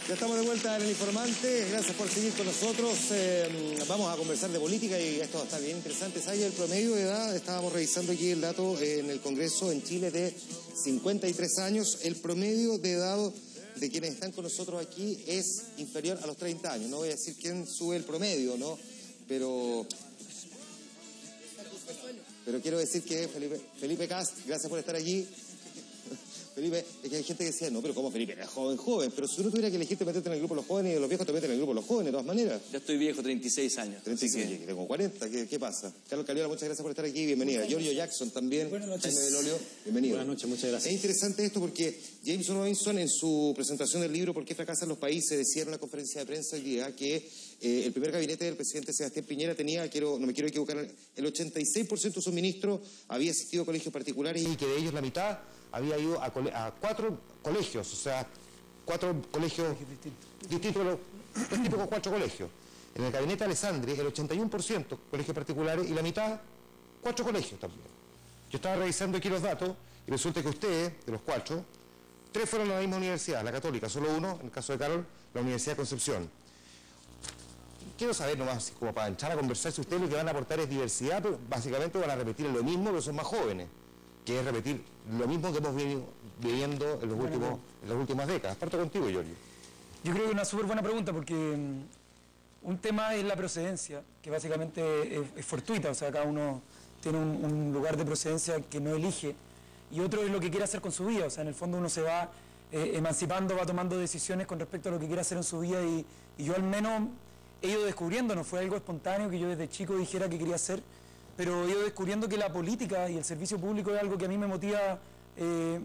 Ya estamos de vuelta en El Informante, gracias por seguir con nosotros. Vamos a conversar de política y esto está bien interesante. ¿Sabes? El promedio de edad, estábamos revisando aquí el dato en el Congreso en Chile de 53 años. El promedio de edad de quienes están con nosotros aquí es inferior a los 30 años. No voy a decir quién sube el promedio, ¿no? Pero quiero decir que Felipe Kast, gracias por estar allí. Felipe, es que hay gente que decía, no, pero ¿cómo Felipe? Era joven, pero si uno tuviera que elegirte meterte en el grupo de los jóvenes y los viejos te meten en el grupo de los jóvenes, de todas maneras. Ya estoy viejo, 36 años. 36, que tengo 40, ¿qué pasa? Carlos Caliola, muchas gracias por estar aquí, bienvenida. Giorgio Jackson también. Buenas noches. Jaime Belolio, bienvenido. Buenas noches, muchas gracias. Es interesante esto porque James Robinson en su presentación del libro ¿Por qué fracasan los países? Decía en una conferencia de prensa hoy día que el primer gabinete del presidente Sebastián Piñera tenía, no me quiero equivocar, el 86% de sus ministros había asistido a colegios particulares y que de ellos la mitad había ido a 4 colegios, o sea, 4 colegios distintos, los típicos 4 colegios. En el gabinete de Alessandri, el 81% colegios particulares y la mitad, 4 colegios también. Yo estaba revisando aquí los datos y resulta que ustedes, de los 4, 3 fueron a la misma universidad, la Católica, solo uno, en el caso de Carol, la Universidad de Concepción. Quiero saber nomás, como para entrar a conversar, si ustedes lo que van a aportar es diversidad, pero básicamente van a repetir lo mismo, pero son más jóvenes, que es repetir lo mismo que hemos venido viviendo en las últimas décadas. Parto contigo, Giorgio. Yo creo que es una súper buena pregunta porque un tema es la procedencia, que básicamente es fortuita, o sea, cada uno tiene un lugar de procedencia que no elige, y otro es lo que quiere hacer con su vida, o sea, en el fondo uno se va emancipando, va tomando decisiones con respecto a lo que quiere hacer en su vida y yo al menos he ido descubriendo, no fue algo espontáneo que yo desde chico dijera que quería hacer, pero he ido descubriendo que la política y el servicio público es algo que a mí me motiva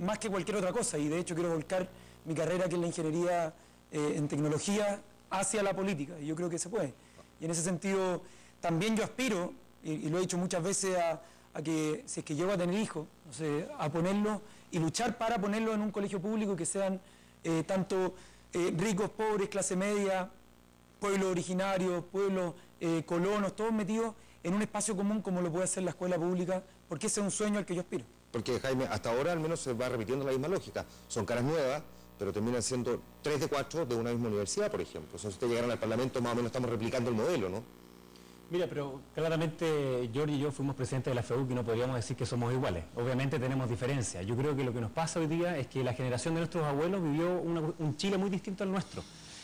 más que cualquier otra cosa, y de hecho quiero volcar mi carrera, que es la ingeniería en tecnología, hacia la política, y yo creo que se puede. Y en ese sentido también yo aspiro, y lo he dicho muchas veces, a que si es que llego a tener hijos, no sé, a ponerlos y luchar para ponerlos en un colegio público que sean tanto ricos, pobres, clase media, pueblos originarios, pueblos colonos, todos metidos en un espacio común como lo puede hacer la escuela pública, porque ese es un sueño al que yo aspiro. Porque, Jaime, hasta ahora al menos se va repitiendo la misma lógica. Son caras nuevas, pero terminan siendo 3 de 4 de una misma universidad, por ejemplo. O sea, si ustedes llegaron al Parlamento, más o menos estamos replicando el modelo, ¿no? Mira, pero claramente Giorgio y yo fuimos presidentes de la FEUC y no podríamos decir que somos iguales. Obviamente tenemos diferencias. Yo creo que lo que nos pasa hoy día es que la generación de nuestros abuelos vivió un Chile muy distinto al nuestro.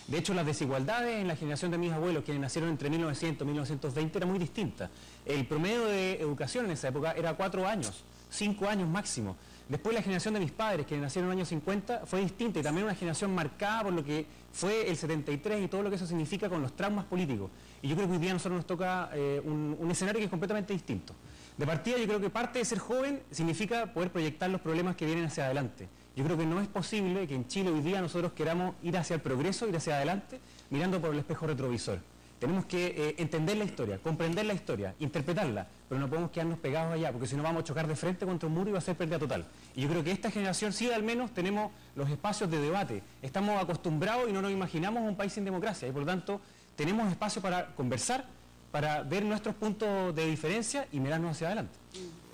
De hecho, las desigualdades en la generación de mis abuelos, quienes nacieron entre 1900 y 1920, eran muy distintas. El promedio de educación en esa época era 4 años, 5 años máximo. Después la generación de mis padres, que nacieron en los años 50, fue distinta y también una generación marcada por lo que fue el 73 y todo lo que eso significa con los traumas políticos. Y yo creo que hoy día a nosotros nos toca un escenario que es completamente distinto. De partida, yo creo que parte de ser joven significa poder proyectar los problemas que vienen hacia adelante. Yo creo que no es posible que en Chile hoy día nosotros queramos ir hacia el progreso, ir hacia adelante, mirando por el espejo retrovisor. Tenemos que entender la historia, comprender la historia, interpretarla, pero no podemos quedarnos pegados allá, porque si no vamos a chocar de frente contra un muro y va a ser pérdida total. Y yo creo que esta generación sí, al menos, tenemos los espacios de debate. Estamos acostumbrados y no nos imaginamos un país sin democracia, y por lo tanto tenemos espacio para conversar, para ver nuestros puntos de diferencia y mirarnos hacia adelante.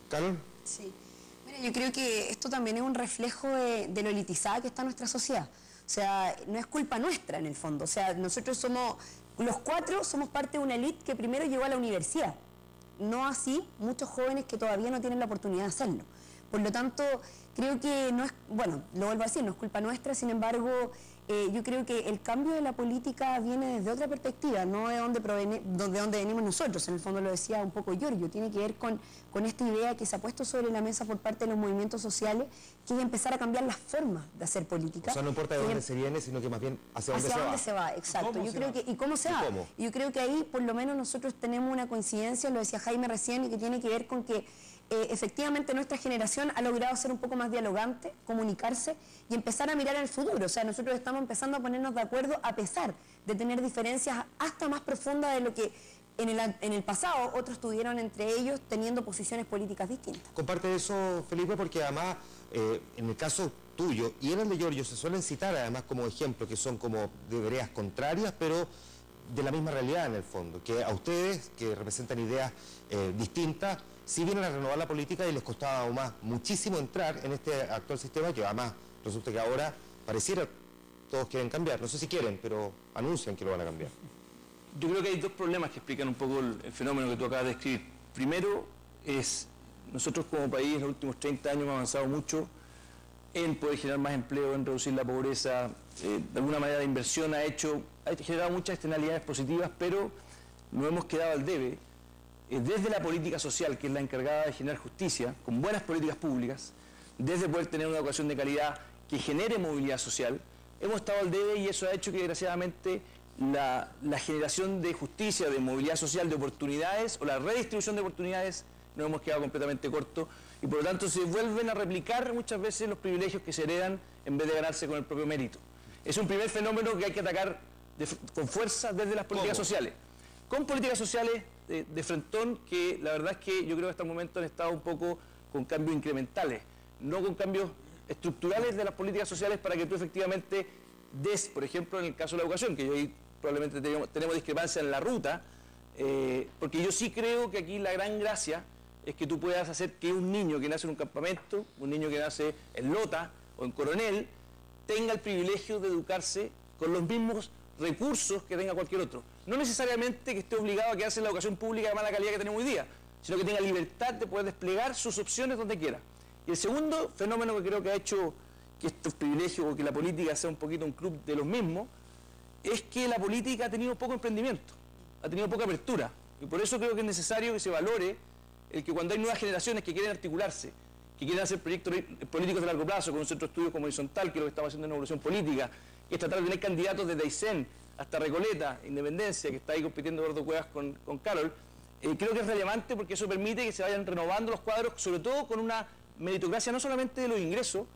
¿Carol? Sí. Mira, yo creo que esto también es un reflejo de lo elitizada que está nuestra sociedad. O sea, no es culpa nuestra en el fondo. O sea, nosotros somos, los 4 somos parte de una élite que primero llegó a la universidad. No así muchos jóvenes que todavía no tienen la oportunidad de hacerlo. Por lo tanto, creo que no es, bueno, lo vuelvo a decir, no es culpa nuestra, sin embargo, yo creo que el cambio de la política viene desde otra perspectiva, no de donde venimos nosotros. En el fondo lo decía un poco Giorgio, tiene que ver con esta idea que se ha puesto sobre la mesa por parte de los movimientos sociales, que es empezar a cambiar las formas de hacer política. O sea, no importa de dónde se viene, sino que más bien hacia dónde se va. Exacto. Yo creo que, ¿y cómo se va? Yo creo que ahí, por lo menos, nosotros tenemos una coincidencia, lo decía Jaime recién, y que tiene que ver con que efectivamente nuestra generación ha logrado ser un poco más dialogante, comunicarse y empezar a mirar al futuro. O sea, nosotros estamos empezando a ponernos de acuerdo a pesar de tener diferencias hasta más profundas de lo que en el pasado otros tuvieron entre ellos, teniendo posiciones políticas distintas. Comparte eso, Felipe, porque además en el caso tuyo y en el de Giorgio se suelen citar además como ejemplos que son como de veredas contrarias, pero de la misma realidad en el fondo, que a ustedes que representan ideas distintas, sí vienen a renovar la política y les costaba aún más muchísimo entrar en este actual sistema, que además resulta que ahora pareciera todos quieren cambiar. No sé si quieren, pero anuncian que lo van a cambiar. Yo creo que hay dos problemas que explican un poco el fenómeno que tú acabas de describir. Primero es, nosotros como país en los últimos 30 años hemos avanzado mucho en poder generar más empleo, en reducir la pobreza, de alguna manera la inversión ha generado muchas externalidades positivas, pero nos hemos quedado al debe desde la política social, que es la encargada de generar justicia, con buenas políticas públicas, desde poder tener una educación de calidad que genere movilidad social, hemos estado al debe y eso ha hecho que desgraciadamente la generación de justicia, de movilidad social, de oportunidades o la redistribución de oportunidades nos hemos quedado completamente cortos y por lo tanto se vuelven a replicar muchas veces los privilegios que se heredan en vez de ganarse con el propio mérito. Es un primer fenómeno que hay que atacar con fuerza desde las políticas sociales. Con políticas sociales de frentón que la verdad es que yo creo que hasta el momento han estado un poco con cambios incrementales, no con cambios estructurales de las políticas sociales para que tú efectivamente des, por ejemplo, en el caso de la educación, que yo ahí probablemente tenemos discrepancia en la ruta, porque yo sí creo que aquí la gran gracia es que tú puedas hacer que un niño que nace en un campamento, un niño que nace en Lota o en Coronel, tenga el privilegio de educarse con los mismos recursos que tenga cualquier otro. No necesariamente que esté obligado a quedarse en la educación pública de mala calidad que tenemos hoy día, sino que tenga libertad de poder desplegar sus opciones donde quiera. Y el segundo fenómeno que creo que ha hecho que estos privilegios o que la política sea un poquito un club de los mismos, es que la política ha tenido poco emprendimiento, ha tenido poca apertura. Y por eso creo que es necesario que se valore el que cuando hay nuevas generaciones que quieren articularse, que quieren hacer proyectos políticos de largo plazo, con un centro de estudios como Horizontal, que es lo que estamos haciendo en Evolución Política, que es tratar de tener candidatos desde Aysén hasta Recoleta, Independencia, que está ahí compitiendo Eduardo Cuevas con Carol, creo que es relevante porque eso permite que se vayan renovando los cuadros, sobre todo con una meritocracia no solamente de los ingresos,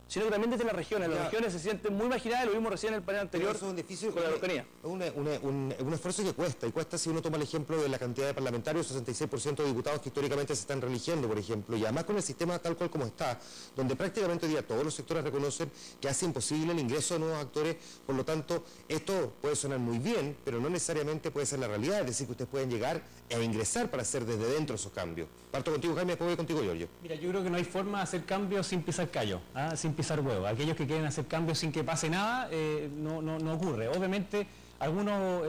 sino que también desde las regiones. Las regiones se sienten muy marginadas, lo vimos recién en el panel anterior con la Araucanía. Es un esfuerzo que cuesta, y cuesta si uno toma el ejemplo de la cantidad de parlamentarios, 66% de diputados que históricamente se están reeligiendo, por ejemplo, y además con el sistema tal cual como está, donde prácticamente hoy día todos los sectores reconocen que hace imposible el ingreso de nuevos actores, por lo tanto, esto puede sonar muy bien, pero no necesariamente puede ser la realidad, es decir, que ustedes pueden llegar a ingresar para hacer desde dentro esos cambios. Parto contigo, Jaime, después voy contigo, Giorgio. Mira, yo creo que no hay forma de hacer cambios sin pisar callo, sin pisar huevo. Aquellos que quieren hacer cambios sin que pase nada, no ocurre. Obviamente, algunos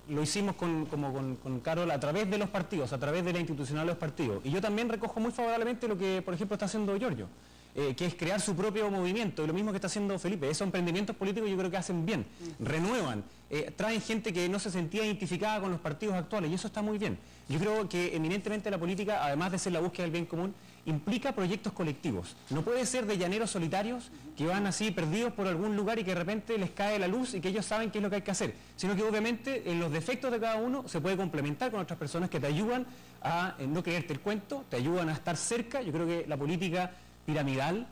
lo hicimos con Carol a través de los partidos, a través de la institucional de los partidos. Y yo también recojo muy favorablemente lo que, por ejemplo, está haciendo Giorgio, que es crear su propio movimiento, y lo mismo que está haciendo Felipe. Esos emprendimientos políticos yo creo que hacen bien, renuevan, traen gente que no se sentía identificada con los partidos actuales, y eso está muy bien. Yo creo que eminentemente la política, además de ser la búsqueda del bien común, implica proyectos colectivos. No puede ser de llaneros solitarios que van así perdidos por algún lugar y que de repente les cae la luz y que ellos saben qué es lo que hay que hacer, sino que obviamente en los defectos de cada uno se puede complementar con otras personas que te ayudan a no creerte el cuento, te ayudan a estar cerca. Yo creo que la política piramidal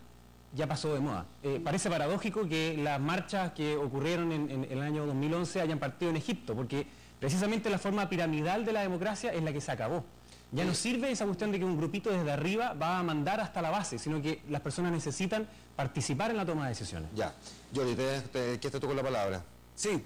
ya pasó de moda. Parece paradójico que las marchas que ocurrieron en el año 2011 hayan partido en Egipto, porque precisamente la forma piramidal de la democracia es la que se acabó. Ya no sirve esa cuestión de que un grupito desde arriba va a mandar hasta la base, sino que las personas necesitan participar en la toma de decisiones. Ya. Giorgio, ¿qué te tocó la palabra? Sí,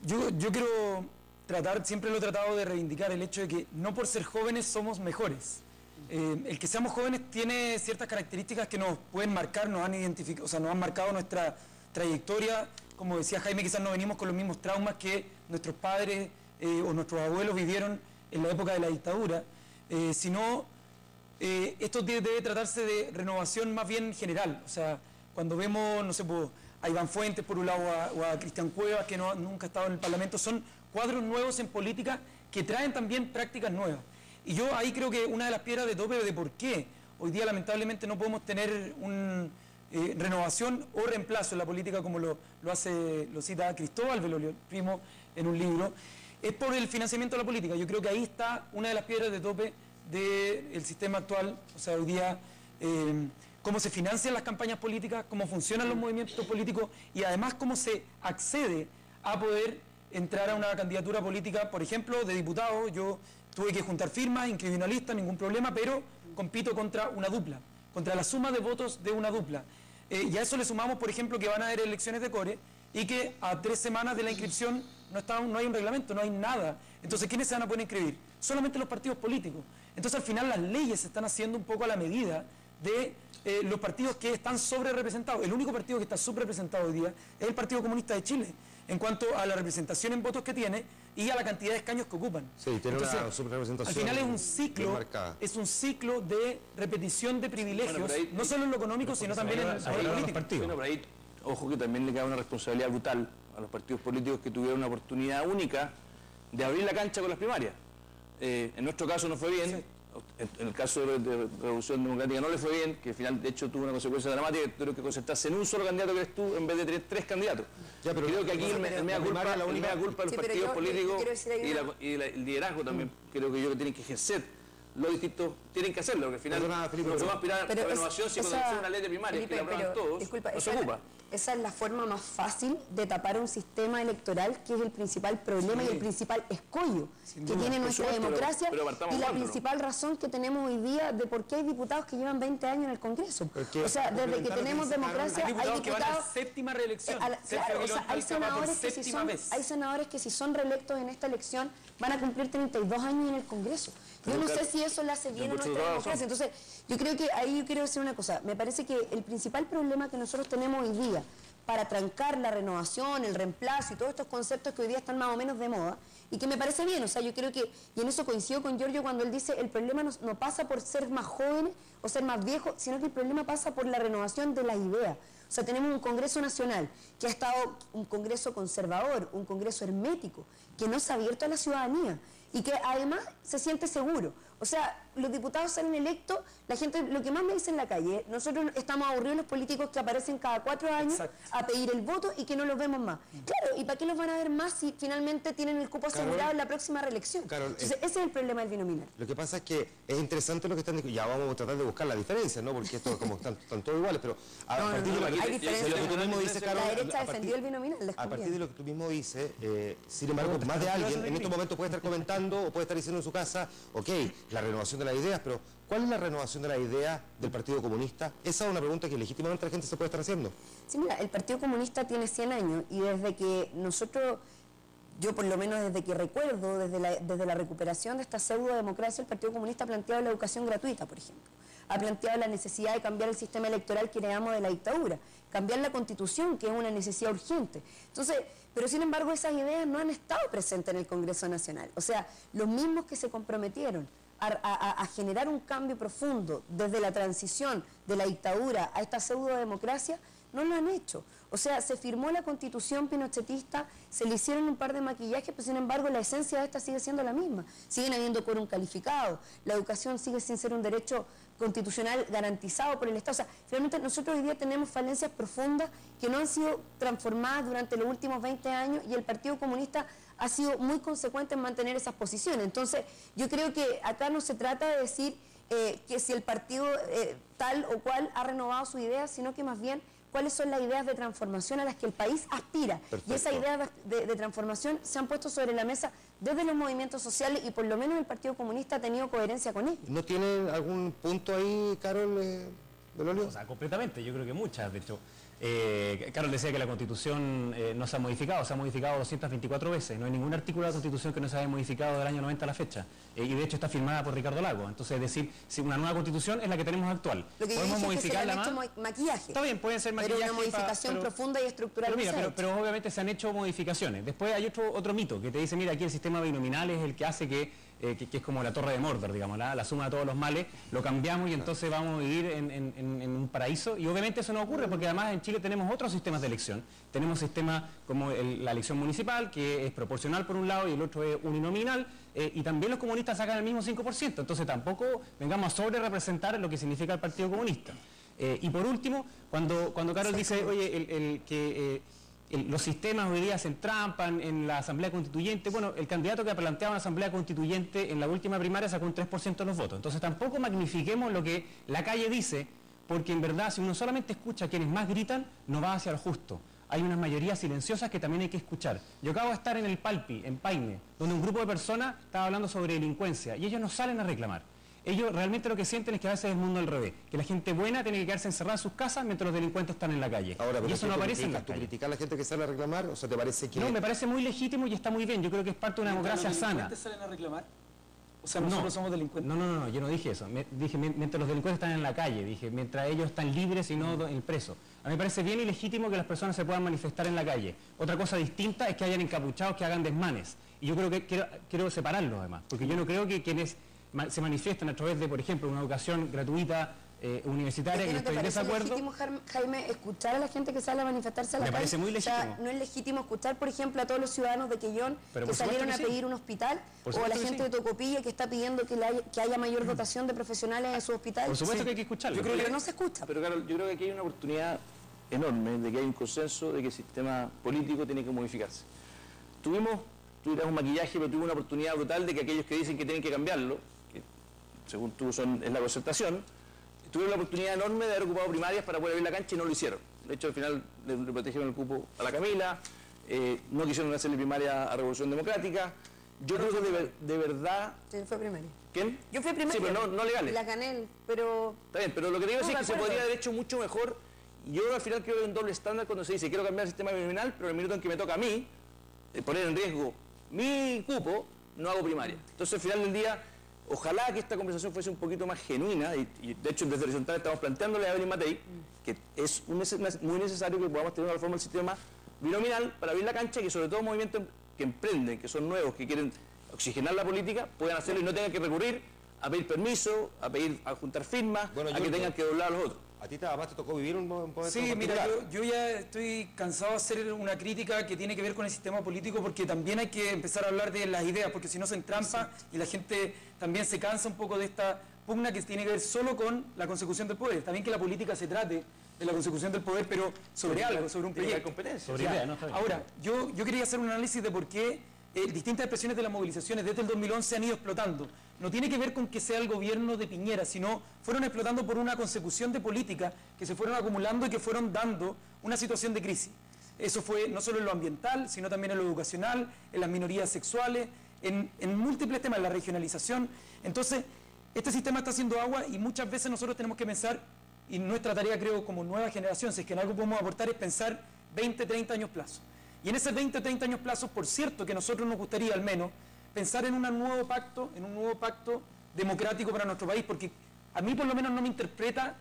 yo quiero tratar, siempre lo he tratado de reivindicar el hecho de que no por ser jóvenes somos mejores. El que seamos jóvenes tiene ciertas características que nos pueden marcar, nos han identificado, o sea, nos han marcado nuestra trayectoria. Como decía Jaime, quizás no venimos con los mismos traumas que nuestros padres o nuestros abuelos vivieron en la época de la dictadura, sino esto debe tratarse de renovación más bien general. O sea, cuando vemos, no sé, a Iván Fuentes por un lado o a Cristian Cuevas, que nunca ha estado en el Parlamento, son cuadros nuevos en política que traen también prácticas nuevas. Y yo ahí creo que una de las piedras de tope de por qué hoy día lamentablemente no podemos tener una renovación o reemplazo en la política como lo cita Cristóbal Belolio Primo en un libro, es por el financiamiento de la política. Yo creo que ahí está una de las piedras de tope del sistema actual. O sea, hoy día cómo se financian las campañas políticas, cómo funcionan los movimientos políticos y además cómo se accede a poder entrar a una candidatura política, por ejemplo, de diputado. Yo tuve que juntar firmas, inscribir una lista, ningún problema, pero compito contra una dupla, contra la suma de votos de una dupla. Y a eso le sumamos, por ejemplo, que van a haber elecciones de core y que a 3 semanas de la inscripción no hay un reglamento, no hay nada. Entonces, ¿quiénes se van a poder inscribir? Solamente los partidos políticos. Entonces, al final, las leyes se están haciendo un poco a la medida de los partidos que están sobre representados. El único partido que está subrepresentado hoy día es el Partido Comunista de Chile, en cuanto a la representación en votos que tiene y a la cantidad de escaños que ocupan. Sí, tiene una subrepresentación. Al final es un ciclo de repetición de privilegios, no solo en lo económico, sino también en el político. Bueno, pero ahí, ojo que también le cae una responsabilidad brutal a los partidos políticos que tuvieron una oportunidad única de abrir la cancha con las primarias. En nuestro caso no fue bien. Sí. En el caso de Revolución Democrática no le fue bien, que al final de hecho tuvo una consecuencia dramática, que tuvieron que concentrarse en un solo candidato que eres tú en vez de tener 3 candidatos. Ya, pero creo que aquí el mea culpa de los partidos políticos y el liderazgo también, creo que tienen que ejercer los distintos, tienen que hacerlo, porque al final no se va a aspirar a la renovación si cuando hace una ley de primaria que la aprueban todos, disculpa, no se ocupa. Esa es la forma más fácil de tapar un sistema electoral que es el principal problema y el principal escollo que tiene nuestra democracia y la principal razón que tenemos hoy día de por qué hay diputados que llevan 20 años en el Congreso. O sea, desde que tenemos democracia hay diputados que van a la séptima reelección. Claro, o sea, hay senadores que si son reelectos en esta elección van a cumplir 32 años en el Congreso. Yo no sé si eso le hace bien a nuestra democracia. Entonces, yo creo que ahí yo quiero decir una cosa. Me parece que el principal problema que nosotros tenemos hoy día para trancar la renovación, el reemplazo y todos estos conceptos que hoy día están más o menos de moda, y que me parece bien, o sea, yo creo que, y en eso coincido con Giorgio cuando él dice, el problema no pasa por ser más jóvenes o ser más viejos, sino que el problema pasa por la renovación de las ideas. O sea, tenemos un Congreso Nacional que ha estado un Congreso conservador, un Congreso hermético, que no se ha abierto a la ciudadanía y que además se siente seguro. O sea, los diputados salen electos, la gente, lo que más me dice en la calle, nosotros estamos aburridos los políticos que aparecen cada 4 años a pedir el voto y que no los vemos más. Claro, ¿y para qué los van a ver más si finalmente tienen el cupo asegurado en la próxima reelección? Entonces, ese es el problema del binominal. Lo que pasa es que es interesante lo que están diciendo, ya vamos a tratar de buscar la diferencia, ¿no? Porque esto como están todos iguales, pero a partir de lo que tú mismo dices, Carol, la derecha defendió el binominal. A partir de lo que tú mismo dices, sin embargo, más de alguien en estos momentos puede estar comentando o puede estar diciendo en su casa, ok, la renovación de las ideas, pero ¿cuál es la renovación de la idea del Partido Comunista? Esa es una pregunta que legítimamente la gente se puede estar haciendo. Sí, mira, el Partido Comunista tiene 100 años y desde que nosotros, yo por lo menos desde que recuerdo, desde la recuperación de esta pseudo-democracia, el Partido Comunista ha planteado la educación gratuita, por ejemplo. Ha planteado la necesidad de cambiar el sistema electoral que heredamos de la dictadura, cambiar la Constitución, que es una necesidad urgente. Entonces, pero sin embargo esas ideas no han estado presentes en el Congreso Nacional. O sea, los mismos que se comprometieron a generar un cambio profundo desde la transición de la dictadura a esta pseudo-democracia, no lo han hecho. O sea, se firmó la Constitución pinochetista, se le hicieron un par de maquillajes, pero sin embargo la esencia de esta sigue siendo la misma. Siguen habiendo quórum calificado, la educación sigue sin ser un derecho constitucional garantizado por el Estado. O sea, finalmente nosotros hoy día tenemos falencias profundas que no han sido transformadas durante los últimos 20 años y el Partido Comunista ha sido muy consecuente en mantener esas posiciones. Entonces, yo creo que acá no se trata de decir que si el partido tal o cual ha renovado su idea, sino que más bien cuáles son las ideas de transformación a las que el país aspira. Perfecto. Y esas ideas de transformación se han puesto sobre la mesa desde los movimientos sociales y por lo menos el Partido Comunista ha tenido coherencia con ellos. ¿No tiene algún punto ahí, Carol Belolio? O sea, completamente, yo creo que muchas, de hecho. Carol decía que la Constitución no se ha modificado 224 veces, no hay ningún artículo de la Constitución que no se haya modificado del año 90 a la fecha, y de hecho está firmada por Ricardo Lago. Entonces, es decir, si una nueva Constitución es la que tenemos actual. Lo que podemos modificarla más. Maquillaje. Está bien, pueden ser maquillaje. Pero una modificación profunda y estructural. Pero obviamente se han hecho modificaciones. Después hay otro mito que te dice, mira, aquí el sistema binominal es el que hace que es como la torre de Mordor, digamos, la suma de todos los males, lo cambiamos y entonces vamos a vivir en un paraíso. Y obviamente eso no ocurre porque además en Chile tenemos otros sistemas de elección. Tenemos sistemas como la elección municipal, que es proporcional por un lado y el otro es uninominal, y también los comunistas sacan el mismo 5%. Entonces tampoco vengamos a sobre representar lo que significa el Partido Comunista. Y por último, cuando Carol dice, oye, los sistemas hoy día se entrampan en la Asamblea Constituyente. Bueno, el candidato que planteaba una Asamblea Constituyente en la última primaria sacó un 3% de los votos. Entonces tampoco magnifiquemos lo que la calle dice, porque en verdad si uno solamente escucha a quienes más gritan, no va hacia lo justo. Hay unas mayorías silenciosas que también hay que escuchar. Yo acabo de estar en el Palpi, en Paine, donde un grupo de personas estaba hablando sobre delincuencia y ellos no salen a reclamar. Ellos realmente lo que sienten es que a veces es el mundo al revés, que la gente buena tiene que quedarse encerrada en sus casas mientras los delincuentes están en la calle. Ahora, y eso no aparece en la calle. ¿Tú criticas a la gente que sale a reclamar o sea, te parece que...? No, me parece muy legítimo y está muy bien. Yo creo que es parte de una democracia sana. ¿Los delincuentes salen a reclamar? O sea, nosotros somos delincuentes. No, yo no dije eso. Dije, mientras los delincuentes están en la calle, dije, mientras ellos están libres y no en preso. A mí me parece bien y legítimo que las personas se puedan manifestar en la calle. Otra cosa distinta es que hayan encapuchados que hagan desmanes. Y yo creo que quiero separarlos además, porque yo no creo que quienes se manifiestan a través de, por ejemplo, una educación gratuita, universitaria, que estoy en desacuerdo. ¿Es legítimo, Jaime, escuchar a la gente que sale a manifestarse a la calle? Me parece muy legítimo. O sea, no es legítimo escuchar, por ejemplo, a todos los ciudadanos de Quellón que salieron a pedir un hospital, o a la gente de Tocopilla que está pidiendo que haya mayor dotación de profesionales en su hospital. Por supuesto que hay que escucharlo. Pero no se escucha. Pero claro, yo creo que aquí hay una oportunidad enorme de que hay un consenso de que el sistema político tiene que modificarse. Tuvimos un maquillaje, pero tuvimos una oportunidad brutal de que aquellos que dicen que tienen que cambiarlo, que según tú es la concertación, tuvieron la oportunidad enorme de haber ocupado primarias para poder abrir la cancha y no lo hicieron. De hecho, al final le protegieron el cupo a la Camila, no quisieron hacerle primaria a Revolución Democrática. Yo creo que de verdad... Sí, fue primaria. ¿Quién? Yo fui primaria. Sí, pero no legales. La gané, pero... Está bien, pero lo que digo es que se podría haber hecho mucho mejor. Yo al final creo que hay un doble estándar cuando se dice quiero cambiar el sistema criminal, pero en el minuto en que me toca a mí poner en riesgo mi cupo, no hago primaria. Entonces, al final del día, ojalá que esta conversación fuese un poquito más genuina, y de hecho desde Horizontal estamos planteándole a Evelyn Matei que es muy necesario que podamos tener una reforma del sistema binominal para abrir la cancha y que sobre todo movimientos que emprenden, que son nuevos, que quieren oxigenar la política, puedan hacerlo y no tengan que recurrir a pedir permiso, a juntar firmas, a que tengan que doblar a los otros. ¿A ti además te tocó vivir un momento Sí, mira, yo ya estoy cansado de hacer una crítica que tiene que ver con el sistema político, porque también hay que empezar a hablar de las ideas, porque si no se entrampa y la gente también se cansa un poco de esta pugna que tiene que ver solo con la consecución del poder. También que la política se trate de la consecución del poder, pero sobre algo, sobre un proyecto. Sobre idea, ¿no? Ahora, yo quería hacer un análisis de por qué distintas expresiones de las movilizaciones desde el 2011 han ido explotando. No tiene que ver con que sea el gobierno de Piñera, sino fueron explotando por una consecución de políticas que se fueron acumulando y que fueron dando una situación de crisis. Eso fue no solo en lo ambiental, sino también en lo educacional, en las minorías sexuales, en múltiples temas, en la regionalización. Entonces, este sistema está haciendo agua y muchas veces nosotros tenemos que pensar, y nuestra tarea creo como nueva generación, si es que en algo podemos aportar, es pensar 20, 30 años plazo. Y en esos 20 o 30 años plazo, por cierto, que a nosotros nos gustaría al menos pensar en un nuevo pacto democrático para nuestro país, porque a mí por lo menos no me interpreta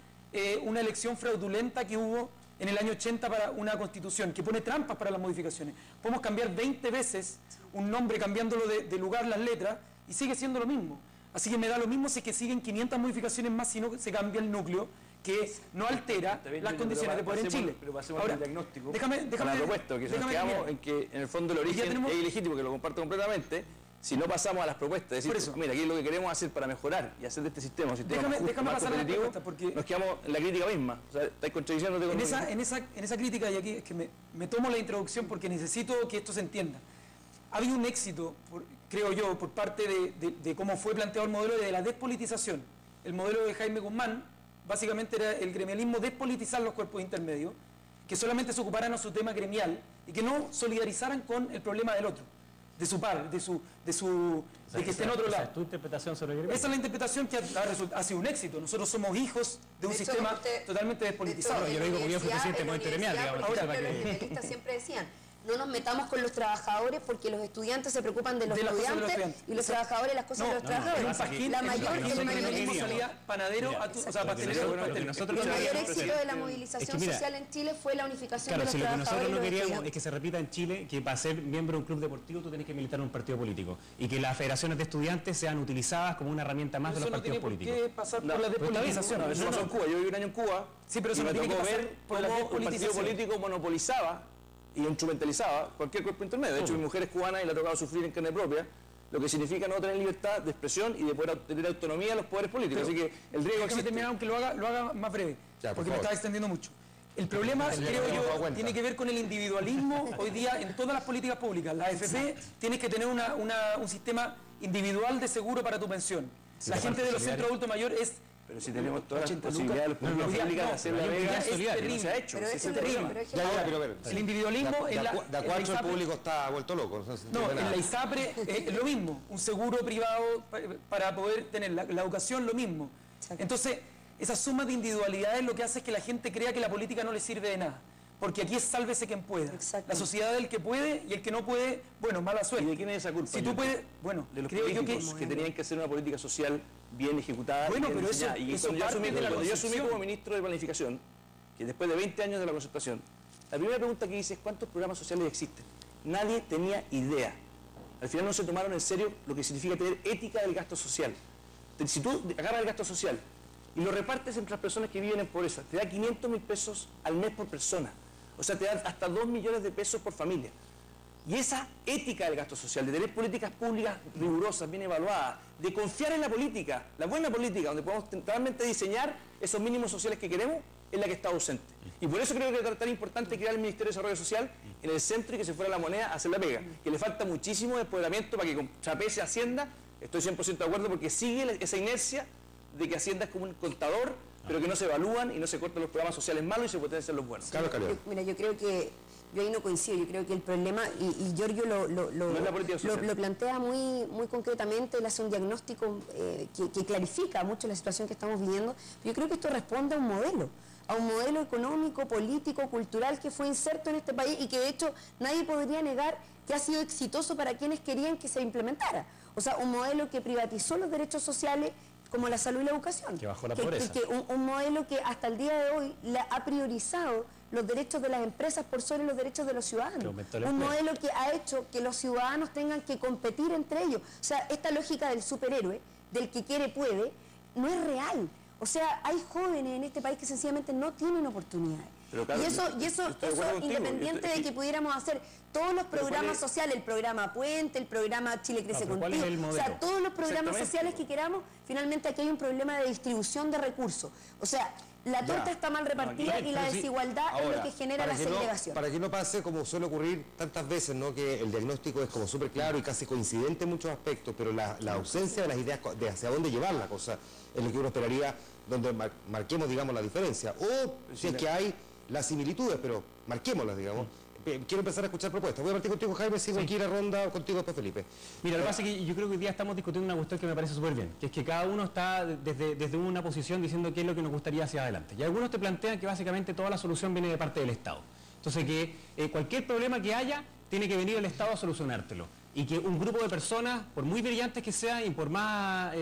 una elección fraudulenta que hubo en el año 80 para una constitución, que pone trampas para las modificaciones. Podemos cambiar 20 veces un nombre cambiándolo de lugar las letras y sigue siendo lo mismo. Así que me da lo mismo si es que siguen 500 modificaciones más si no se cambia el núcleo, que no altera las condiciones de poder en Chile. Pero pasemos al diagnóstico, déjame con la propuesta, que nos quedamos en que en el fondo el origen es ilegítimo, que lo comparto completamente. Si no pasamos a las propuestas, es decir, mira, aquí es lo que queremos hacer para mejorar y hacer de este sistema un sistema más justo, más competitivo, porque nos quedamos en la crítica misma. O sea, estáis contradiciéndote con en esa crítica, y aquí es que me tomo la introducción porque necesito que esto se entienda. Ha habido un éxito, creo yo, por parte de cómo fue planteado el modelo de la despolitización. El modelo de Jaime Guzmán, básicamente era el gremialismo despolitizar los cuerpos intermedios, que solamente se ocuparan a su tema gremial y que no solidarizaran con el problema del otro, de su par, de que esté en otro lado. ¿Es tu interpretación sobre el gremio? Esa es la interpretación que ha sido un éxito. Nosotros somos hijos de un sistema totalmente despolitizado. Yo lo digo como yo fui presidente del movimiento gremial, digamos. Ahora, los especialistas siempre decían, no nos metamos con los trabajadores porque los estudiantes se preocupan de los estudiantes y los trabajadores las cosas de los trabajadores. La mayor panadero, o sea, pastelero. El mayor éxito de la movilización social en Chile fue la unificación de los trabajadores. Lo que nosotros no queríamos estudiantes. es que se repita en Chile que para ser miembro de un club deportivo tú tenés que militar en un partido político y que las federaciones de estudiantes sean utilizadas como una herramienta más de los partidos políticos. Eso no tiene por qué pasar por la despolitización. Eso pasó en Cuba. Yo viví un año en Cuba. Sí, pero eso no tiene que pasar por la despolitización. El partido político monopolizaba y instrumentalizaba cualquier cuerpo intermedio. De hecho, mi mujer es cubana y le ha tocado sufrir en carne propia, lo que significa no tener libertad de expresión y de poder tener autonomía a los poderes políticos. Así que el riesgo existe. Terminar, aunque lo haga más breve, porque me está extendiendo mucho. El problema, creo yo, tiene que ver con el individualismo hoy día en todas las políticas públicas. La AFP tiene que tener un sistema individual de seguro para tu pensión. La gente de los centros adultos mayores es... Pero si tenemos todas las posibilidades de los públicos públicas de hacer la vega, no se ha hecho. Pero es terrible. El individualismo en la... De acuerdo, el público está vuelto loco. No, en la ISAPRE es lo mismo. Un seguro privado para poder tener la educación, lo mismo. Entonces, esa suma de individualidades lo que hace es que la gente crea que la política no le sirve de nada. porque aquí es sálvese quien pueda. Exacto. La sociedad del que puede y el que no puede, bueno, mala suerte. ¿Y de quién es esa culpa? Si tú puedes, bueno, de los creo yo políticos que tenían que hacer una política social bien ejecutada. Bueno, bien pero diseñada. eso Y parte cuando de la yo asumí concepción. como ministro de Planificación, que después de 20 años de la concertación, la primera pregunta que hice es ¿cuántos programas sociales existen? Nadie tenía idea. Al final no se tomaron en serio lo que significa tener ética del gasto social. Si tú agarras el gasto social y lo repartes entre las personas que viven en pobreza, te da 500.000 pesos al mes por persona. O sea, te da hasta 2 millones de pesos por familia. Y esa ética del gasto social, de tener políticas públicas rigurosas, bien evaluadas, de confiar en la política, la buena política, donde podemos realmente diseñar esos mínimos sociales que queremos, es la que está ausente. Y por eso creo que es tan importante crear el Ministerio de Desarrollo Social en el centro y que se fuera la moneda a hacer la pega. Que le falta muchísimo empoderamiento para que con Chapese Hacienda, estoy 100% de acuerdo, porque sigue esa inercia de que Hacienda es como un contador, pero que no se evalúan y no se cortan los programas sociales malos y se potencian los buenos. Mira, yo creo que yo ahí no coincido, yo creo que el problema, y Giorgio lo plantea muy concretamente, él hace un diagnóstico que clarifica mucho la situación que estamos viviendo. Yo creo que esto responde a un modelo económico, político, cultural que fue inserto en este país y que de hecho nadie podría negar que ha sido exitoso para quienes querían que se implementara. O sea, un modelo que privatizó los derechos sociales como la salud y la educación. Que bajó la pobreza. Un modelo que hasta el día de hoy ha priorizado los derechos de las empresas por sobre los derechos de los ciudadanos. Un modelo que ha hecho que los ciudadanos tengan que competir entre ellos. O sea, esta lógica del superhéroe, del que quiere puede, no es real. O sea, hay jóvenes en este país que sencillamente no tienen oportunidades. Pero claro, y eso independiente de que pudiéramos hacer todos los programas sociales, el programa Puente, el programa Chile Crece Contigo, o sea, todos los programas sociales que queramos, finalmente aquí hay un problema de distribución de recursos. O sea, la torta está mal repartida y la desigualdad es lo que genera la segregación. Para que no pase como suele ocurrir tantas veces, ¿no? Que el diagnóstico es como súper claro y casi coincidente en muchos aspectos, pero la ausencia de las ideas de hacia dónde llevar la cosa es lo que uno esperaría, donde marquemos, digamos, la diferencia. O si es que hay las similitudes, pero marquémoslas, digamos. Quiero empezar a escuchar propuestas. Voy a partir contigo, Jaime, sigo aquí la ronda contigo después, Felipe. Mira, lo que pasa es que yo creo que hoy día estamos discutiendo una cuestión que me parece súper bien, que es que cada uno está desde una posición diciendo qué es lo que nos gustaría hacia adelante. Y algunos te plantean que básicamente toda la solución viene de parte del Estado. Entonces que cualquier problema que haya, tiene que venir el Estado a solucionártelo. Y que un grupo de personas, por muy brillantes que sean y por más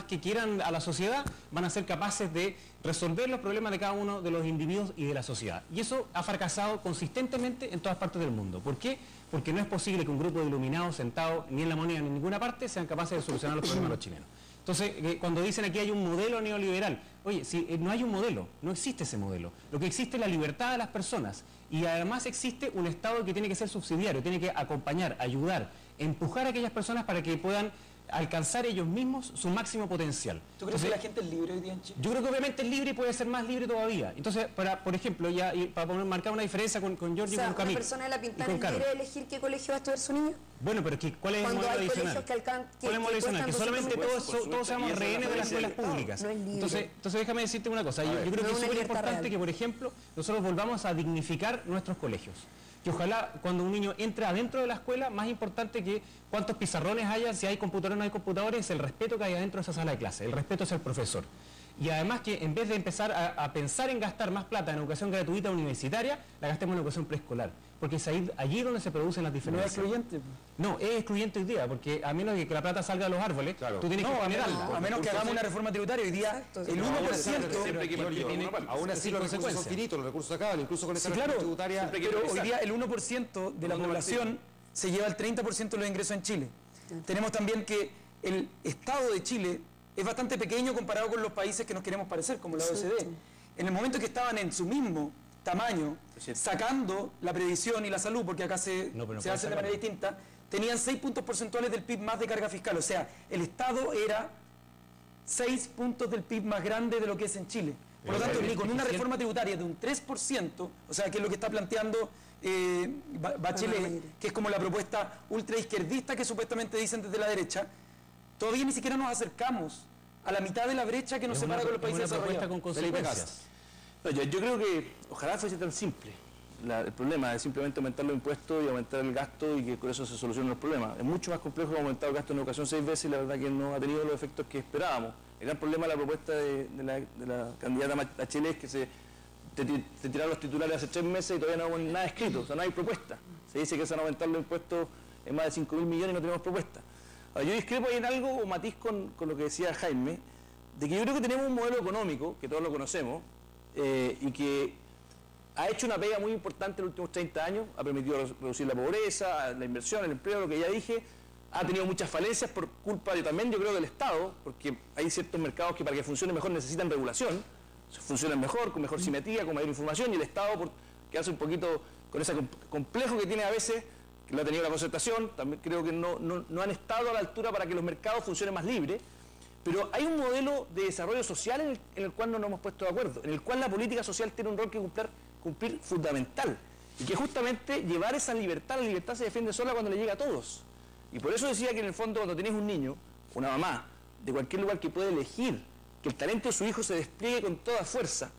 que quieran a la sociedad, van a ser capaces de resolver los problemas de cada uno de los individuos y de la sociedad. Y eso ha fracasado consistentemente en todas partes del mundo. ¿Por qué? Porque no es posible que un grupo de iluminados sentados ni en la moneda ni en ninguna parte sean capaces de solucionar los problemas de los chilenos. Entonces, cuando dicen aquí hay un modelo neoliberal, oye, si no hay un modelo, no existe ese modelo. Lo que existe es la libertad de las personas y además existe un Estado que tiene que ser subsidiario, tiene que acompañar, ayudar, empujar a aquellas personas para que puedan alcanzar ellos mismos su máximo potencial. ¿Tú crees que la gente es libre hoy día en Chile? Yo creo que obviamente es libre y puede ser más libre todavía. Entonces, por ejemplo, para marcar una diferencia con Giorgio y con Camilo. ¿Una persona de La Pintana es libre de elegir qué colegio va a estudiar su niño? Bueno, pero ¿cuál es el modelo adicional? ¿Cuál es el modelo adicional? Que solamente todos seamos rehenes de las escuelas públicas. No es libre. Entonces déjame decirte una cosa. Yo creo que es súper importante que, por ejemplo, nosotros volvamos a dignificar nuestros colegios. Y ojalá cuando un niño entre adentro de la escuela, más importante que cuántos pizarrones haya, si hay computadores o no hay computadores, es el respeto que hay adentro de esa sala de clase, el respeto hacia el profesor. Y además que en vez de empezar a pensar en gastar más plata en educación gratuita universitaria, la gastemos en educación preescolar. Porque es allí donde se producen las diferencias. ¿No es excluyente? No, es excluyente hoy día, porque a menos de que la plata salga de los árboles, tú tienes que poner algo. A menos que hagamos una reforma tributaria. Hoy día el 1%... Aún así los recursos son finitos, los recursos se acaban, incluso con esa reforma tributaria. Pero hoy día el 1% de la población se lleva el 30% de los ingresos en Chile. Tenemos también que el Estado de Chile es bastante pequeño comparado con los países que nos queremos parecer, como la OECD. En el momento que estaban en su mismo tamaño, sacando la previsión y la salud, porque acá se hace de manera distinta, tenían 6 puntos porcentuales del PIB más de carga fiscal. O sea, el Estado era 6 puntos del PIB más grande de lo que es en Chile. Por lo tanto, ni con una reforma tributaria de un 3%, o sea, que es lo que está planteando Bachelet, que es como la propuesta ultraizquierdista que supuestamente dicen desde la derecha, todavía ni siquiera nos acercamos a la mitad de la brecha que nos separa con los países desarrollados. Con consecuencias. No, yo creo que ojalá fuese tan simple. El problema es simplemente aumentar los impuestos y aumentar el gasto y que con eso se solucionen los problemas. Es mucho más complejo aumentar el gasto en educación 6 veces y la verdad que no ha tenido los efectos que esperábamos. El gran problema de la propuesta de la candidata Bachelet es que se te tiraron los titulares hace 3 meses y todavía no hay nada escrito, o sea, no hay propuesta. Se dice que se van a aumentar los impuestos en más de 5.000 millones y no tenemos propuesta. Ahora, yo discrepo ahí en algo o matiz con lo que decía Jaime, de que yo creo que tenemos un modelo económico, que todos lo conocemos, y que ha hecho una pega muy importante en los últimos 30 años, ha permitido reducir la pobreza, la inversión, el empleo, lo que ya dije, ha tenido muchas falencias por culpa yo creo del Estado, porque hay ciertos mercados que para que funcionen mejor necesitan regulación, funcionan mejor, con mejor simetría, con mayor información, y el Estado, por quedarse un poquito con ese complejo que tiene a veces, que lo ha tenido la concertación, también creo que no han estado a la altura para que los mercados funcionen más libres, pero hay un modelo de desarrollo social en el cual no nos hemos puesto de acuerdo, en el cual la política social tiene un rol que cumplir fundamental, y que justamente llevar esa libertad, la libertad se defiende sola cuando le llega a todos. Y por eso decía que en el fondo cuando tenés un niño, una mamá, de cualquier lugar que puede elegir que el talento de su hijo se despliegue con toda fuerza,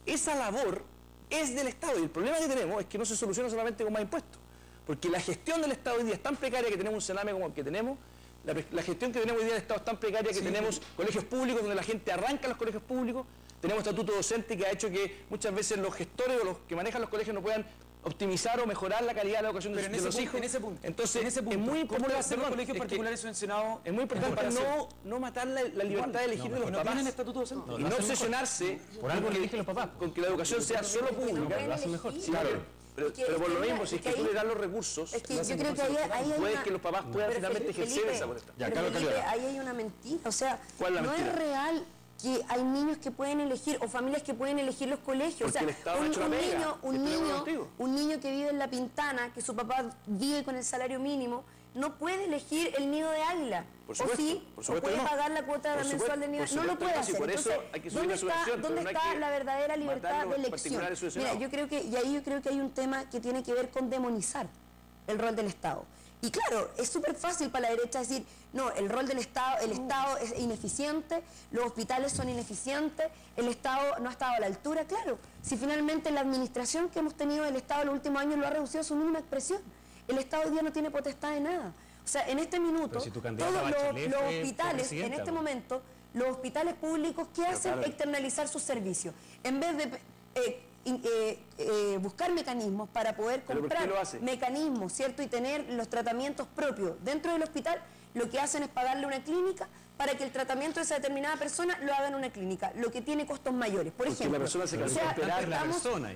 esa labor es del Estado, y el problema que tenemos es que no se soluciona solamente con más impuestos, porque la gestión del Estado hoy día es tan precaria que tenemos un Sename como el que tenemos, la gestión que tenemos hoy día del Estado es tan precaria que tenemos colegios públicos donde la gente arranca los colegios públicos, tenemos estatuto docente que ha hecho que muchas veces los gestores o los que manejan los colegios no puedan optimizar o mejorar la calidad de la educación de los hijos. Entonces, es muy importante los colegios particulares subvencionados. Es muy importante no matar la libertad de elegir de los papás. ¿Tienen estatuto docente? Y no obsesionarse por algo que eligen los papás, con que la educación sea solo pública. Lo hacen mejor. Claro. Pero por lo mismo, si es que tú le das los recursos, yo creo que ahí hay puedes que los papás puedan finalmente ejercer esa potestad. Ahí hay una mentira. O sea, no es real que hay niños que pueden elegir o familias que pueden elegir los colegios. Porque o sea, un niño que vive en La Pintana, que su papá vive con el salario mínimo, no puede elegir el nido de águila. O puede pagar la cuota mensual del nido. No lo puede hacer. Entonces, ¿dónde está la verdadera libertad de elección? Mira, yo creo que hay un tema que tiene que ver con demonizar el rol del Estado. Y claro, es súper fácil para la derecha decir, no, el rol del Estado, el Estado es ineficiente, los hospitales son ineficientes, el Estado no ha estado a la altura. Claro, si finalmente la administración que hemos tenido del Estado en los últimos años lo ha reducido a su mínima expresión. El Estado hoy día no tiene potestad de nada. O sea, en este minuto, si todos los hospitales, en este momento, los hospitales públicos, ¿qué hacen? Externalizar sus servicios. En vez de buscar mecanismos para poder comprar mecanismos, ¿cierto? Y tener los tratamientos propios dentro del hospital, lo que hacen es pagarle a una clínica para que el tratamiento de esa determinada persona lo haga en una clínica, lo que tiene costos mayores. Por ejemplo,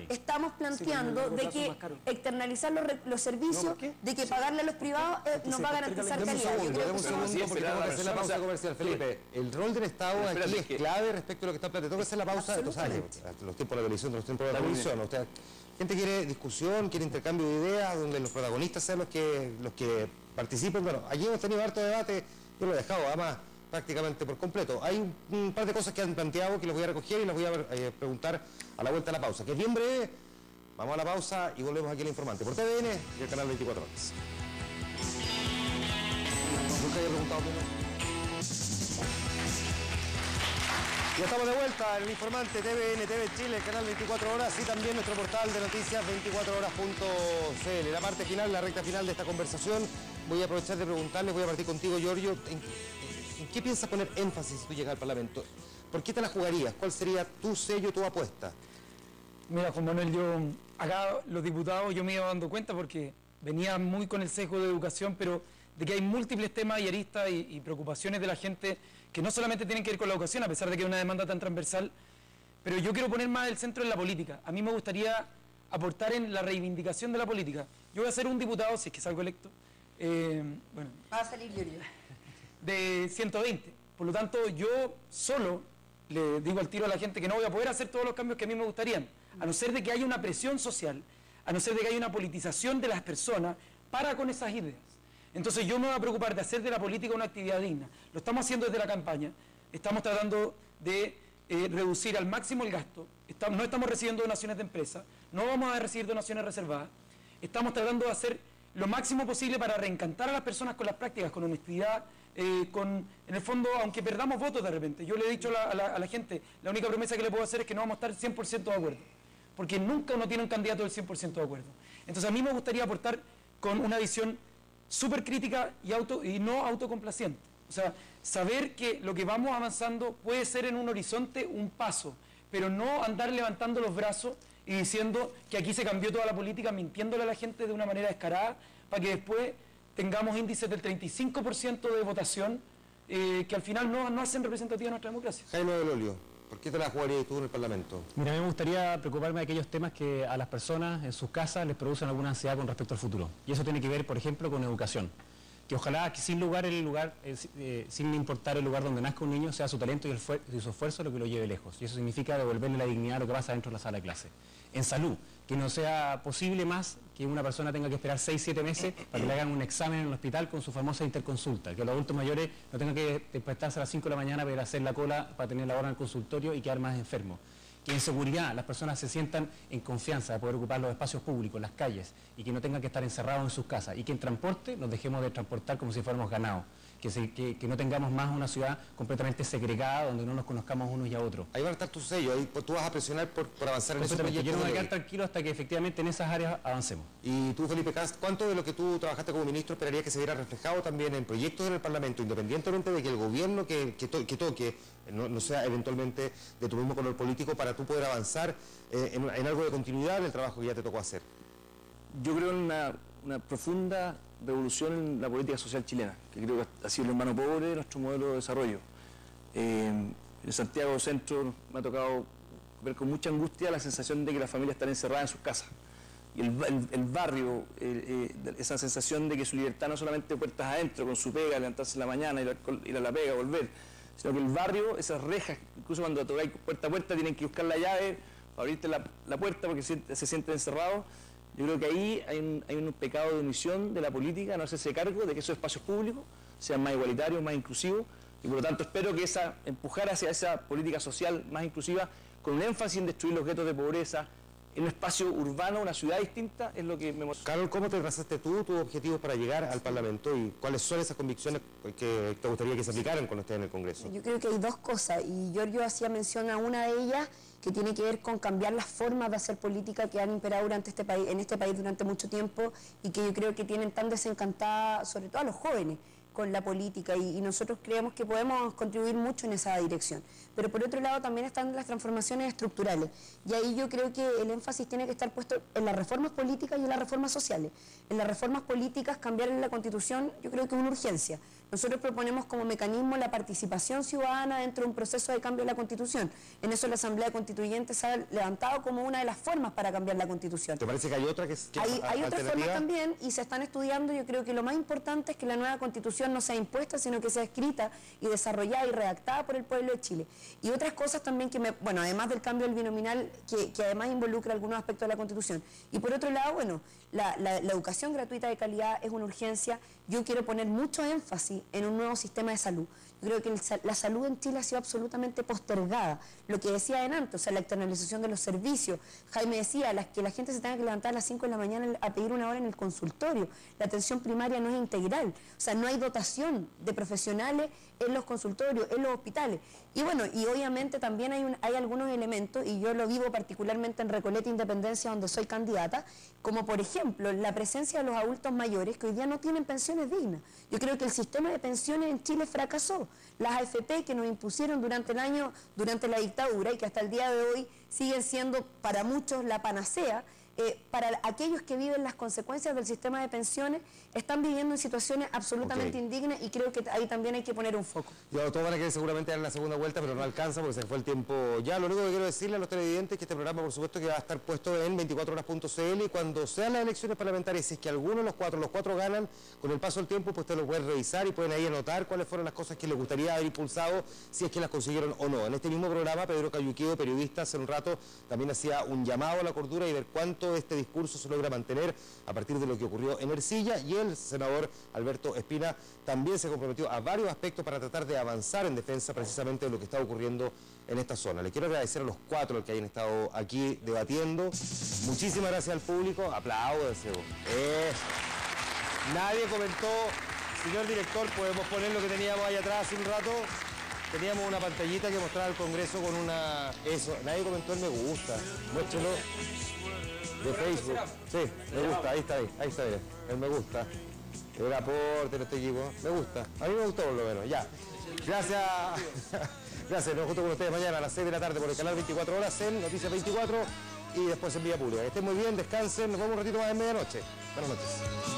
estamos planteando de que externalizar los servicios, de que pagarle a los privados nos va a garantizar calidad. Un segundo, porque tengo que hacer la pausa comercial. Felipe, el rol del Estado aquí es clave respecto a lo que está planteando. Tengo que hacer la pausa de 2 años, los tiempos de la televisión, los tiempos de la televisión. O sea, gente quiere discusión, quiere intercambio de ideas, donde los protagonistas sean los que participen. Bueno, allí hemos tenido harto debate, yo lo he dejado además prácticamente por completo. Hay un par de cosas que han planteado que los voy a recoger y los voy a preguntar a la vuelta de la pausa, que es bien breve. Vamos a la pausa y volvemos aquí al Informante por TVN y el canal 24 horas. Nunca había preguntado menos. Ya estamos de vuelta en el Informante TVN, TV Chile, el canal 24 horas y también nuestro portal de noticias 24horas.cl. La parte final, la recta final de esta conversación, voy a aprovechar de preguntarles, voy a partir contigo, Giorgio. ¿En qué piensas poner énfasis si tú llegas al Parlamento? ¿Por qué te la jugarías? ¿Cuál sería tu sello, tu apuesta? Mira, Juan Manuel, yo acá los diputados yo me iba dando cuenta porque venía muy con el sesgo de educación, pero de que hay múltiples temas y aristas y preocupaciones de la gente que no solamente tienen que ver con la educación, a pesar de que es una demanda tan transversal, pero yo quiero poner más el centro en la política. A mí me gustaría aportar en la reivindicación de la política. Yo voy a ser un diputado, si es que salgo electo, bueno, va a salir Giorgio, de 120. Por lo tanto, yo solo le digo al tiro a la gente que no voy a poder hacer todos los cambios que a mí me gustarían, a no ser de que haya una presión social, a no ser de que haya una politización de las personas para con esas ideas. Entonces yo me voy a preocupar de hacer de la política una actividad digna. Lo estamos haciendo desde la campaña, estamos tratando de reducir al máximo el gasto, no estamos recibiendo donaciones de empresas, no vamos a recibir donaciones reservadas, estamos tratando de hacer lo máximo posible para reencantar a las personas con las prácticas, con honestidad, en el fondo, aunque perdamos votos de repente. Yo le he dicho a la gente, la única promesa que le puedo hacer es que no vamos a estar 100% de acuerdo, porque nunca uno tiene un candidato del 100% de acuerdo. Entonces a mí me gustaría aportar con una visión súper crítica y no autocomplaciente. O sea, saber que lo que vamos avanzando puede ser en un horizonte un paso, pero no andar levantando los brazos y diciendo que aquí se cambió toda la política, mintiéndole a la gente de una manera descarada, para que después tengamos índices del 35% de votación, que al final no hacen representativa nuestra democracia. Jaime Del Olio, ¿por qué te la jugarías tú en el Parlamento? Mira, a mí me gustaría preocuparme de aquellos temas que a las personas en sus casas les producen alguna ansiedad con respecto al futuro. Y eso tiene que ver, por ejemplo, con educación. Que ojalá, que sin importar el lugar donde nazca un niño, sea su talento y su esfuerzo lo que lo lleve lejos. Y eso significa devolverle la dignidad a lo que pasa dentro de la sala de clase. En salud, que no sea posible más que una persona tenga que esperar 6-7 meses para que le hagan un examen en el hospital con su famosa interconsulta. Que los adultos mayores no tengan que despertarse a las 5 de la mañana para ir a hacer la cola, para tener la hora en el consultorio y quedar más enfermos. Que en seguridad las personas se sientan en confianza de poder ocupar los espacios públicos, las calles, y que no tengan que estar encerrados en sus casas. Y que en transporte nos dejemos de transportar como si fuéramos ganados. Que no tengamos más una ciudad completamente segregada donde no nos conozcamos unos y a otros. Ahí van a estar tus sellos, ahí tú vas a presionar por avanzar en esos proyectos. Yo no me voy a quedar tranquilo hasta que efectivamente en esas áreas avancemos. Y tú, Felipe Kast, ¿cuánto de lo que tú trabajaste como ministro esperarías que se viera reflejado también en proyectos en el Parlamento, independientemente de que el gobierno que toque no sea eventualmente de tu mismo color político, para tú poder avanzar en algo de continuidad en el trabajo que ya te tocó hacer? Yo creo en una profunda revolución en la política social chilena, que creo que ha sido el hermano pobre de nuestro modelo de desarrollo. En Santiago Centro me ha tocado ver con mucha angustia la sensación de que las familias están encerradas en sus casas. Y el barrio, esa sensación de que su libertad no solamente puertas adentro, con su pega, levantarse en la mañana, ir a la pega, volver, sino que el barrio, esas rejas, incluso cuando tocáis puerta a puerta, tienen que buscar la llave para abrirte la puerta porque se sienten encerrados. Yo creo que ahí hay un pecado de omisión de la política, no hacerse cargo de que esos espacios públicos sean más igualitarios, más inclusivos, y por lo tanto espero que empujar hacia esa política social más inclusiva, con un énfasis en destruir los guetos de pobreza, en un espacio urbano, una ciudad distinta, es lo que me emociona. Carol, ¿cómo te trazaste tú tus objetivos para llegar al Parlamento y cuáles son esas convicciones que te gustaría que se aplicaran cuando estés en el Congreso? Yo creo que hay dos cosas, y Giorgio hacía mención a una de ellas, que tiene que ver con cambiar las formas de hacer política que han imperado en este país durante mucho tiempo, y que yo creo que tienen tan desencantada, sobre todo a los jóvenes, con la política, y nosotros creemos que podemos contribuir mucho en esa dirección. Pero por otro lado también están las transformaciones estructurales, y ahí yo creo que el énfasis tiene que estar puesto en las reformas políticas y en las reformas sociales. En las reformas políticas, cambiar la Constitución yo creo que es una urgencia. Nosotros proponemos como mecanismo la participación ciudadana dentro de un proceso de cambio de la Constitución. En eso la Asamblea Constituyente se ha levantado como una de las formas para cambiar la Constitución. ¿Te parece que hay otra que es Hay otras formas también, y se están estudiando. Yo creo que lo más importante es que la nueva Constitución no sea impuesta, sino que sea escrita y desarrollada y redactada por el pueblo de Chile. Y otras cosas también que además del cambio del binominal, que además involucra algunos aspectos de la Constitución. Y por otro lado, la educación gratuita de calidad es una urgencia. Yo quiero poner mucho énfasis en un nuevo sistema de salud. Yo creo que la salud en Chile ha sido absolutamente postergada. Lo que decía antes, o sea, la externalización de los servicios. Jaime decía que la gente se tenga que levantar a las 5 de la mañana a pedir una hora en el consultorio. La atención primaria no es integral. O sea, no hay dotación de profesionales en los consultorios, en los hospitales. Y obviamente también hay algunos elementos, y yo lo vivo particularmente en Recoleta Independencia, donde soy candidata, como por ejemplo la presencia de los adultos mayores que hoy día no tienen pensiones dignas. Yo creo que el sistema de pensiones en Chile fracasó. Las AFP que nos impusieron durante la dictadura, y que hasta el día de hoy siguen siendo para muchos la panacea, para aquellos que viven las consecuencias del sistema de pensiones, están viviendo en situaciones absolutamente indignas, y creo que ahí también hay que poner un foco. Todos van a querer seguramente dar la segunda vuelta, pero no alcanza porque se fue el tiempo ya. Lo único que quiero decirle a los televidentes es que este programa, por supuesto, que va a estar puesto en 24horas.cl, y cuando sean las elecciones parlamentarias, si es que alguno de los cuatro ganan, con el paso del tiempo, pues ustedes lo pueden revisar y pueden ahí anotar cuáles fueron las cosas que les gustaría haber impulsado, si es que las consiguieron o no. En este mismo programa, Pedro Cayuqueo, periodista, hace un rato también hacía un llamado a la cordura y ver cuánto este discurso se logra mantener a partir de lo que ocurrió en Ercilla, y el senador Alberto Espina también se comprometió a varios aspectos para tratar de avanzar en defensa precisamente de lo que está ocurriendo en esta zona. Le quiero agradecer a los cuatro que hayan estado aquí debatiendo. Muchísimas gracias al público. Apláudense. Nadie comentó. Señor director, podemos poner lo que teníamos ahí atrás hace un rato. Teníamos una pantallita que mostraba el Congreso con una... Eso, nadie comentó el me gusta. Muéstrelo. De Facebook. Sí, me gusta, ahí está bien. El me gusta. El aporte, no estoy equipo. Me gusta. A mí me gustó por lo menos, ya. Gracias. Gracias, nos junto con ustedes mañana a las 6 de la tarde por el canal 24 Horas en Noticias 24 y después en Vía Pública. Que estén muy bien, descansen, nos vemos un ratito más en medianoche. Buenas noches.